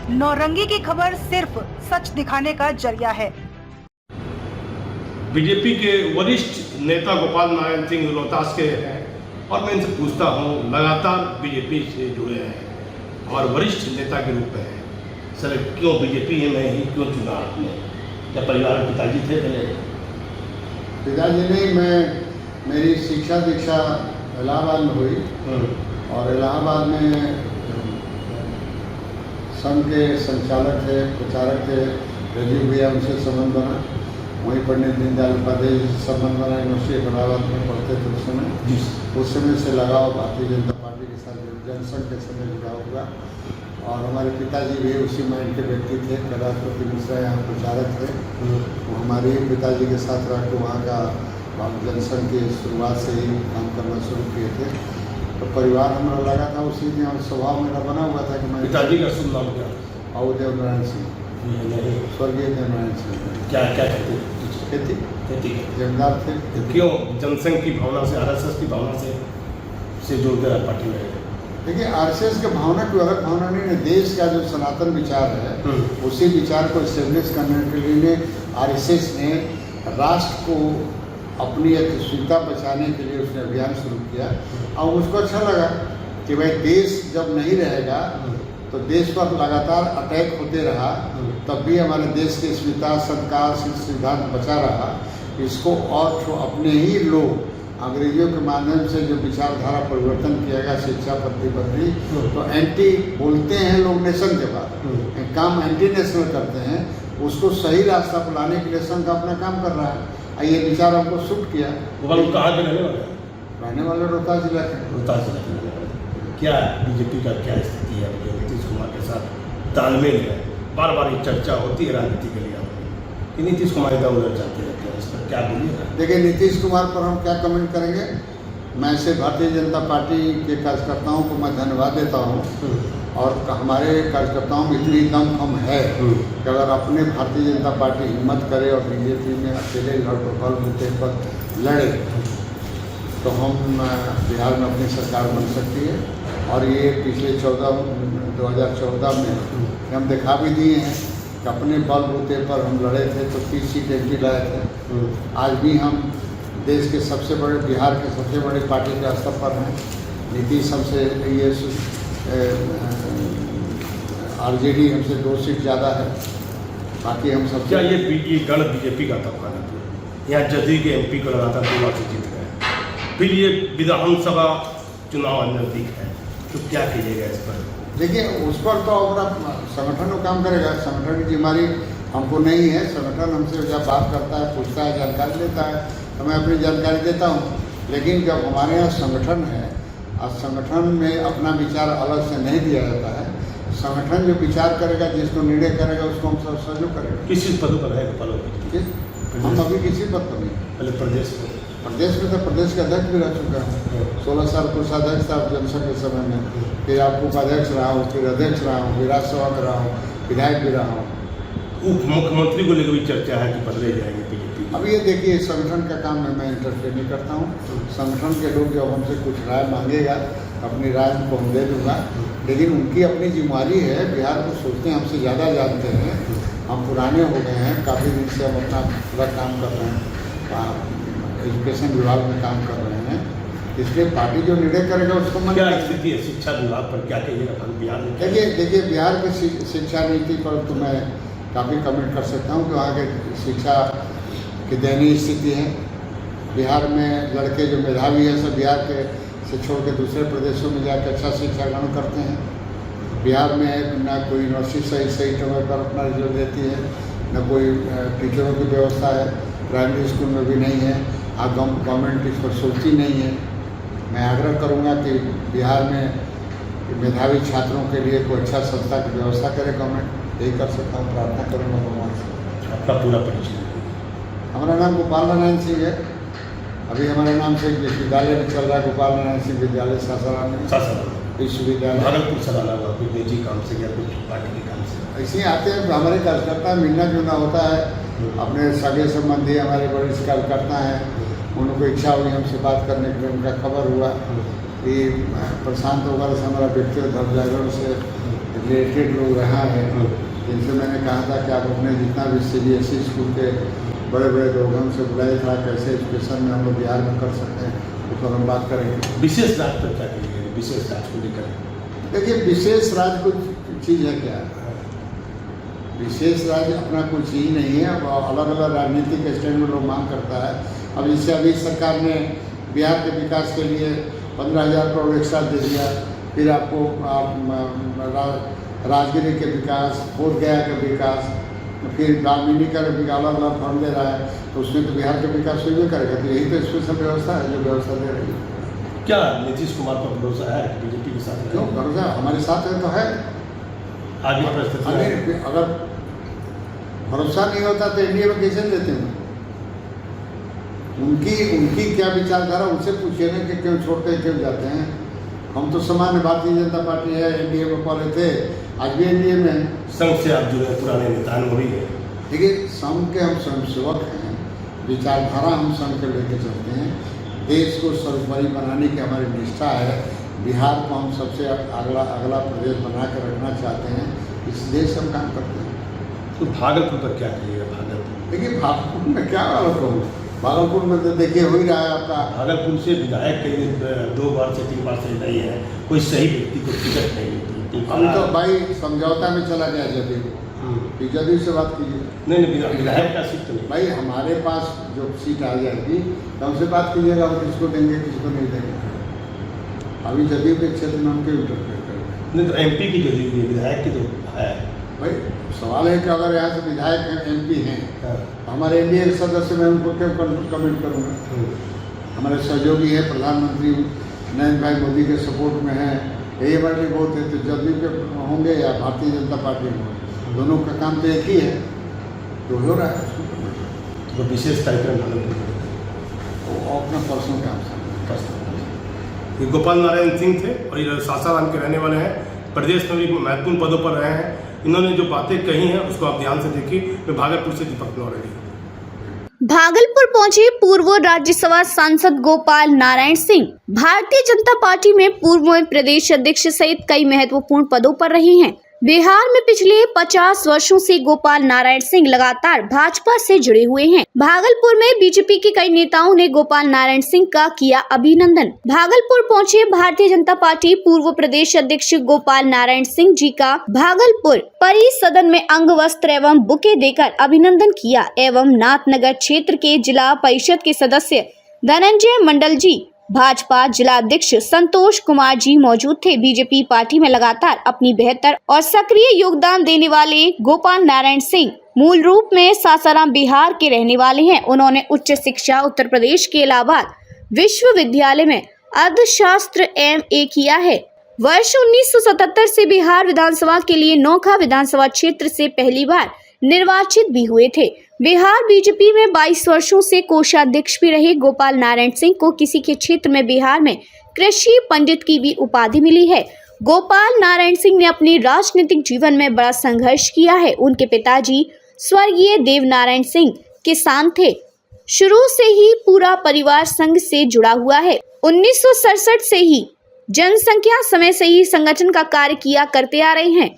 नौरंगी की खबर सिर्फ सच दिखाने का जरिया है। बीजेपी के वरिष्ठ नेता गोपाल नारायण सिंह रोहतास के हैं और मैं इनसे पूछता हूँ, लगातार बीजेपी से जुड़े हैं और वरिष्ठ नेता के रूप में हैं, सर क्यों बीजेपी में ही क्यों चुना आपने? क्या परिवार में पिताजी थे पहले? पिताजी नहीं, मेरी शिक्षा दीक्षा इलाहाबाद में हुई और इलाहाबाद में संघ के संचालक थे, प्रचारक थे, राजीव भैया, उनसे संबंध बना। वहीं पंडित दीनदयाल उपाध्याय से संबंध बना। यूनिवर्सिटी इलाहाबाद में पढ़ते थे उस समय से लगाव भारतीय जनता पार्टी के साथ जनसंघ के समय जुड़ा हुआ। और हमारे पिताजी भी उसी माइंड के व्यक्ति थे। कैलाशपति मिश्रा यहाँ प्रचारक थे, वो हमारे पिताजी के साथ रह के वहाँ का जनसंघ की शुरुआत से ही काम करना शुरू किए थे। तो परिवार हमारा लगा था उसी में और स्वभाव मेरा बना हुआ था कि मैं। पिताजी का शुभ नाम क्या? और देवनारायण सिंह, स्वर्गीय देवनारायण सिंह। क्या क्या कहते? खेती जमींदार थे। क्यों जनसंघ की भावना से, आरएसएस की भावना से जुड़कर पार्टी में? देखिए, आरएसएस की भावना कोई अलग भावना नहीं है। देश का जो सनातन विचार है उसी विचार को एस्टेब्लिश करने के लिए आरएसएस ने राष्ट्र को अपनी एकजुटता बचाने के लिए उसने अभियान शुरू किया। और उसको अच्छा लगा कि भाई देश जब नहीं रहेगा तो देश पर लगातार अटैक होते रहा, तब भी हमारे देश की अस्मिता, सत्कार, सिद्धांत बचा रहा। इसको और जो अपने ही लोग अंग्रेजियों के माध्यम से जो विचारधारा परिवर्तन किया गया, शिक्षा प्रतिबद्धि, तो एंटी बोलते हैं लोग नेशन के बाद, काम एंटी नेशनल करते हैं। उसको सही रास्ता पर लाने के लिए संघ अपना काम कर रहा है। ये विचार हमको सूट किया। वो कहाँ के रहने वाले? रहने वाले रोहतास जिला के। रोहतास जिला के। क्या बीजेपी का क्या स्थिति है नीतीश कुमार के साथ तालमेल है? बार बार ये चर्चा होती है राजनीति के लिए कि नीतीश कुमार इधर उधर जाते रहते हैं, इस पर क्या बोलिएगा? देखिए, नीतीश कुमार पर हम क्या कमेंट करेंगे। मैं ऐसे भारतीय जनता पार्टी के कार्यकर्ताओं को मैं धन्यवाद देता हूँ और हमारे कार्यकर्ताओं में इतनी दमखम है कि अगर अपने भारतीय जनता पार्टी हिम्मत करे और बीजेपी में अकेले बल बूते पर लड़े तो हम बिहार में अपनी सरकार बन सकती है। और ये पिछले 2014 में हम दिखा भी दिए हैं कि अपने बल बूते पर हम लड़े थे तो 30 सीट एमपी लाए थे। आज भी हम देश के सबसे बड़े, बिहार के सबसे बड़े पार्टी के स्तर पर हैं। नीतीश हमसे ये आरजेडी हमसे 2 सीट ज़्यादा है। बाकी हम सब क्या ये गण बीजेपी का तबका है? यहाँ जदयू के एमपी को लगातार 2 बार से जीत गए, फिर ये विधानसभा चुनाव नजदीक है, तो क्या कीजिएगा इस पर? देखिए, उस पर तो अगर संगठन को काम करेगा, संगठन की जिम्मेदारी हमको नहीं है। संगठन हमसे जब बात करता है, पूछता है, जानकारी लेता है तो मैं अपनी जानकारी देता हूँ। लेकिन जब हमारे यहाँ संगठन है और संगठन में अपना विचार अलग से नहीं दिया जाता है, संगठन जो विचार करेगा, जिसको निर्णय करेगा, उसको हम सब सहयोग करेंगे। किस पद पर है गोपाल? हम अभी किसी पद पर नहीं। पहले प्रदेश में तो प्रदेश के अध्यक्ष भी रह चुका हूँ। 16 साल कोषाध्यक्ष था जनसंघ के समय में, फिर आपको उपाध्यक्ष रहा हूँ, फिर अध्यक्ष रहा हूँ, फिर राज्यसभा में रहा हूँ, विधायक भी रहा हूँ। उप मुख्यमंत्री को लेकर भी चर्चा है कि बदले जाएंगे बीजेपी। अब ये देखिए, संगठन का काम में मैं इंटरफेयर नहीं करता हूँ। संगठन के लोग जब हमसे कुछ राय मांगेगा, अपनी राय उनको हम दे दूँगा। लेकिन उनकी अपनी जिम्मेदारी है। बिहार को सोचते हैं, हमसे ज़्यादा जानते हैं, हम पुराने हो गए हैं, काफ़ी दिन से हम अपना पूरा काम कर रहे हैं, एजुकेशन विभाग में काम कर रहे हैं। इसलिए पार्टी जो निर्णय करेगा उसको मन। क्या स्थिति है शिक्षा विभाग पर, क्या कहिएगा बिहार में? देखिए, बिहार की शिक्षा नीति पर तो मैं काफ़ी कमेंट कर सकता हूँ कि वहाँ के शिक्षा की दयनीय स्थिति है। बिहार में लड़के जो मेधावी हैं सब बिहार के से छोड़ के दूसरे प्रदेशों में जाकर अच्छा शिक्षा ग्रहण करते हैं। बिहार में ना कोई यूनिवर्सिटी सही समय पर अपना रिजल्ट देती है, न कोई टीचरों की व्यवस्था है, प्राइमरी स्कूल में भी नहीं है। गवर्नमेंट इस पर सोचती नहीं है। मैं आग्रह करूंगा कि बिहार में मेधावी छात्रों के लिए कोई अच्छा संस्था की व्यवस्था करे गवर्नमेंट। यही कर सकता हूँ, प्रार्थना करूँगा भगवान से। आपका पूरा परिचय? हमारा नाम गोपाल नारायण सिंह है। अभी हमारे नाम से एक विश्वविद्यालय भी चल रहा है, गोपाल नारायण सिंह विद्यालय सासाराम में, विश्वविद्यालय। भागलपुर से लाना हुआ कुछ निजी काम से या कुछ पार्टी के काम से? ऐसे ही आते हैं हमारे कार्यकर्ता, मिलना जुलना होता है। अपने सगे संबंधी हमारे वरिष्ठ कार्यकर्ता हैं, उनको इच्छा हुई हमसे बात करने के लिए, उनका खबर हुआ कि प्रशांत वगैरह से हमारा व्यक्तिगत धर्म जागरण से रिलेटेड लोग रहा है, जिनसे मैंने कहा था कि आप अपने जितना भी CBSE स्कूल के बड़े बड़े लोग हैं उनसे बुलाए था, कैसे एजुकेशन में हम लोग बिहार में कर सकते हैं, उस पर हम बात करेंगे। विशेष राज्य पर क्या करिए, विशेष राज्य को लेकर? देखिए, विशेष राज्य कुछ चीज़ है क्या? विशेष राज्य अपना कुछ ही नहीं है। अब अलग अलग राजनीतिक स्टैंड में लोग मांग करता है। अब जैसे अभी सरकार ने बिहार के विकास के लिए 15,000 करोड़ एक्स्ट्रा दे दिया, फिर आपको राजगिरी के विकास, बोध गया के विकास, फिर ग्रामीणी का अलग अलग फंड दे रहा है, तो उसमें तो बिहार का विकास हो ही करेगा। तो यही तो स्पेशल व्यवस्था है जो व्यवस्था दे रही है। क्या नीतीश कुमार पर भरोसा है बीजेपी के साथ? क्यों भरोसा? हमारे साथ है तो है। आगे अगर भरोसा नहीं होता तो एनडीए में कैसे लेते हैं? उनकी क्या विचारधारा उनसे पूछिए ना कि क्यों छोड़ते हैं, क्यों जाते हैं। हम तो सामान्य भारतीय जनता पार्टी है, एनडीए में पढ़े थे, आज भी एनडीए में हैं। संघ से आप जुड़े पुराने नेता अनुभवी है। देखिए, संघ के हम स्वयंसेवक हैं, विचारधारा हम संघ के लेके चलते हैं। देश को सर्वोपरि बनाने की हमारी निष्ठा है। बिहार को हम सबसे अगला प्रदेश बना के रखना चाहते हैं, इस देश से हम काम करते हैं। तो भागलपुर पर क्या करिएगा? भागलपुर देखिए, भागलपुर में क्या कहूँ, भागलपुर में तो देखिए हो ही रहा है आपका। भागलपुर से विधायक के लिए 2 बार से 3 बार से नहीं है, कोई सही व्यक्ति को टिकट नहीं मिलती। अभी तो भाई समझौता में चला गया जदयू, जदयू से बात कीजिए। नहीं, विधायक का सीट तो नहीं। भाई हमारे पास जो सीट आ जाएगी तो हमसे बात कीजिएगा, हम किसको देंगे किसको नहीं देंगे। अभी जदयू के क्षेत्र में हम क्यों इंटरफेयर करेंगे? नहीं, तो एमपी की जदयू की, विधायक की तो है। भाई सवाल है कि अगर यहाँ से विधायक हैं, एमपी हैं, हमारे एनडीए के सदस्य में उनको क्यों कमेंट करूँगा? हमारे सहयोगी है, प्रधानमंत्री नरेंद्र भाई मोदी के सपोर्ट में है, यही हमारे लिए बहुत है। तो जदयू के होंगे या भारतीय जनता पार्टी में होंगे, दोनों का काम तो एक ही है, तो हो रहा है। तो विशेष कार्यक्रम भागलपुर वो अपना पर्सनल काम से। ये गोपाल नारायण सिंह थे और ये सासाराम के रहने वाले हैं, प्रदेश में भी महत्वपूर्ण पदों पर रहे हैं। इन्होंने जो बातें कही हैं उसको आप ध्यान से देखिए। मैं भागलपुर से दीपक नौरेडी। भागलपुर पहुंचे पूर्व राज्यसभा सांसद गोपाल नारायण सिंह। भारतीय जनता पार्टी में पूर्व प्रदेश अध्यक्ष सहित कई महत्वपूर्ण पदों पर रहे हैं। बिहार में पिछले 50 वर्षों से गोपाल नारायण सिंह लगातार भाजपा से जुड़े हुए हैं। भागलपुर में बीजेपी के कई नेताओं ने गोपाल नारायण सिंह का किया अभिनंदन। भागलपुर पहुंचे भारतीय जनता पार्टी पूर्व प्रदेश अध्यक्ष गोपाल नारायण सिंह जी का भागलपुर परिसदन में अंग वस्त्र एवं बुके देकर अभिनंदन किया एवं नाथनगर क्षेत्र के जिला परिषद के सदस्य धनंजय मंडल जी, भाजपा जिलाध्यक्ष संतोष कुमार जी मौजूद थे। बीजेपी पार्टी में लगातार अपनी बेहतर और सक्रिय योगदान देने वाले गोपाल नारायण सिंह मूल रूप में सासाराम बिहार के रहने वाले हैं। उन्होंने उच्च शिक्षा उत्तर प्रदेश के इलाहाबाद विश्वविद्यालय में अर्थशास्त्र MA किया है। वर्ष 1977 से बिहार विधानसभा के लिए नोखा विधानसभा क्षेत्र से पहली बार निर्वाचित भी हुए थे। बिहार बीजेपी में 22 वर्षों से कोषाध्यक्ष भी रहे गोपाल नारायण सिंह को किसी के क्षेत्र में बिहार में कृषि पंडित की भी उपाधि मिली है। गोपाल नारायण सिंह ने अपने राजनीतिक जीवन में बड़ा संघर्ष किया है। उनके पिताजी स्वर्गीय देव नारायण सिंह किसान थे। शुरू से ही पूरा परिवार संघ से जुड़ा हुआ है। 1967 से ही जनसंख्या समय से ही संगठन का कार्य किया करते आ रहे हैं।